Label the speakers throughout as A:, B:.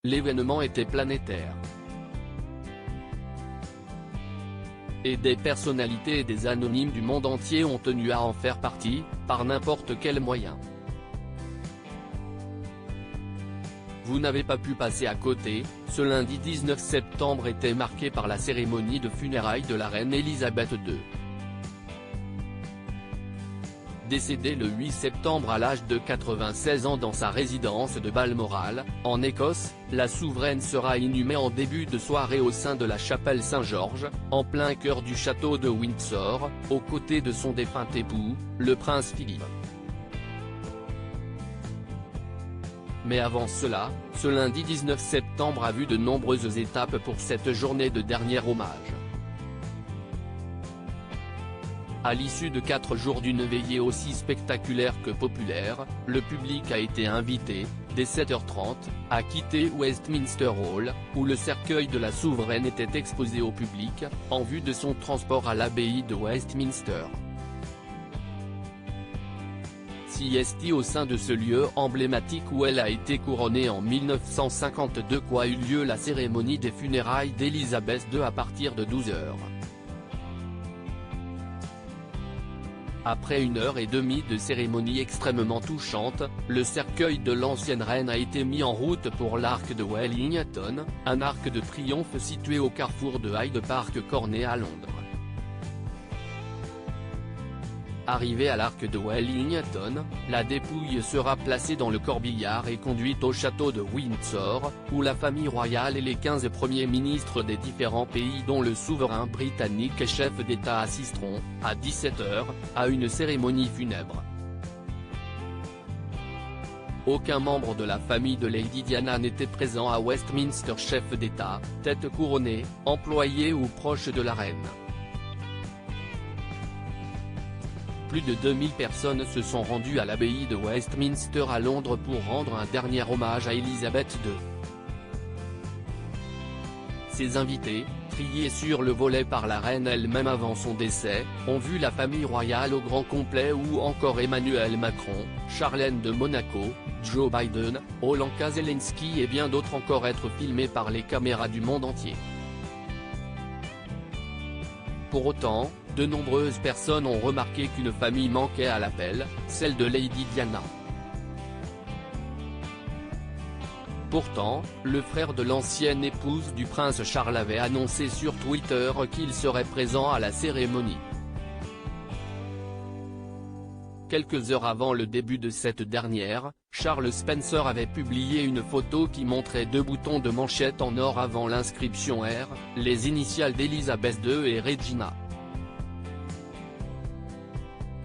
A: l'événement était planétaire. Et des personnalités et des anonymes du monde entier ont tenu à en faire partie, par n'importe quel moyen. Vous n'avez pas pu passer à côté, ce lundi 19 septembre était marqué par la cérémonie de funérailles de la reine Elisabeth II. Décédée le 8 septembre à l'âge de 96 ans dans sa résidence de Balmoral, en Écosse, la souveraine sera inhumée en début de soirée au sein de la chapelle Saint-Georges, en plein cœur du château de Windsor, aux côtés de son défunt époux, le prince Philippe. Mais avant cela, ce lundi 19 septembre a vu de nombreuses étapes pour cette journée de dernier hommage. À l'issue de 4 jours d'une veillée aussi spectaculaire que populaire, le public a été invité, dès 7h30, à quitter Westminster Hall, où le cercueil de la souveraine était exposé au public, en vue de son transport à l'abbaye de Westminster. Siesti au sein de ce lieu emblématique où elle a été couronnée en 1952 qu'a eu lieu la cérémonie des funérailles d'Elisabeth II à partir de 12h. Après 1h30 de cérémonie extrêmement touchante, le cercueil de l'ancienne reine a été mis en route pour l'Arc de Wellington, un arc de triomphe situé au carrefour de Hyde Park Corner à Londres. Arrivée à l'Arc de Wellington, la dépouille sera placée dans le corbillard et conduite au château de Windsor, où la famille royale et les 15 premiers ministres des différents pays dont le souverain britannique et chef d'État assisteront, à 17h, à une cérémonie funèbre. Aucun membre de la famille de Lady Diana n'était présent à Westminster, chef d'État, tête couronnée, employé ou proche de la reine. Plus de 2000 personnes se sont rendues à l'abbaye de Westminster à Londres pour rendre un dernier hommage à Elisabeth II. Ces invités, triés sur le volet par la reine elle-même avant son décès, ont vu la famille royale au grand complet ou encore Emmanuel Macron, Charlène de Monaco, Joe Biden, Olenka Zelensky et bien d'autres encore être filmés par les caméras du monde entier. Pour autant, de nombreuses personnes ont remarqué qu'une famille manquait à l'appel, celle de Lady Diana. Pourtant, le frère de l'ancienne épouse du prince Charles avait annoncé sur Twitter qu'il serait présent à la cérémonie. Quelques heures avant le début de cette dernière, Charles Spencer avait publié une photo qui montrait 2 boutons de manchette en or avant l'inscription R, les initiales d'Elisabeth II et Regina.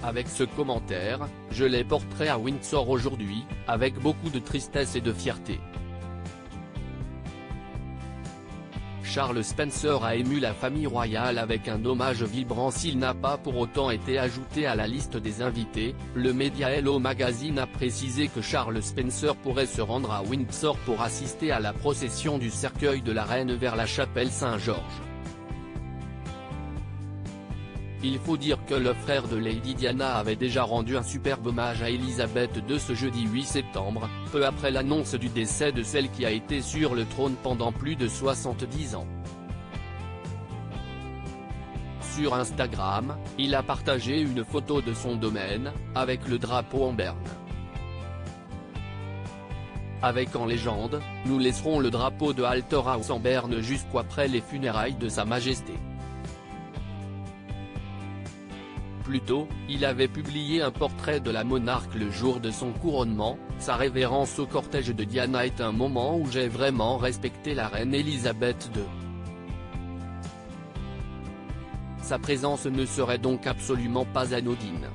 A: Avec ce commentaire, je les porterai à Windsor aujourd'hui, avec beaucoup de tristesse et de fierté. Charles Spencer a ému la famille royale avec un hommage vibrant. S'il n'a pas pour autant été ajouté à la liste des invités, le média Hello Magazine a précisé que Charles Spencer pourrait se rendre à Windsor pour assister à la procession du cercueil de la reine vers la chapelle Saint-Georges. Il faut dire que le frère de Lady Diana avait déjà rendu un superbe hommage à Elisabeth II ce jeudi 8 septembre, peu après l'annonce du décès de celle qui a été sur le trône pendant plus de 70 ans. Sur Instagram, il a partagé une photo de son domaine, avec le drapeau en berne. Avec en légende, nous laisserons le drapeau de Alter House en berne jusqu'après les funérailles de Sa Majesté. Plus tôt, il avait publié un portrait de la monarque le jour de son couronnement. Sa révérence au cortège de Diana est un moment où j'ai vraiment respecté la reine Elisabeth II. Sa présence ne serait donc absolument pas anodine.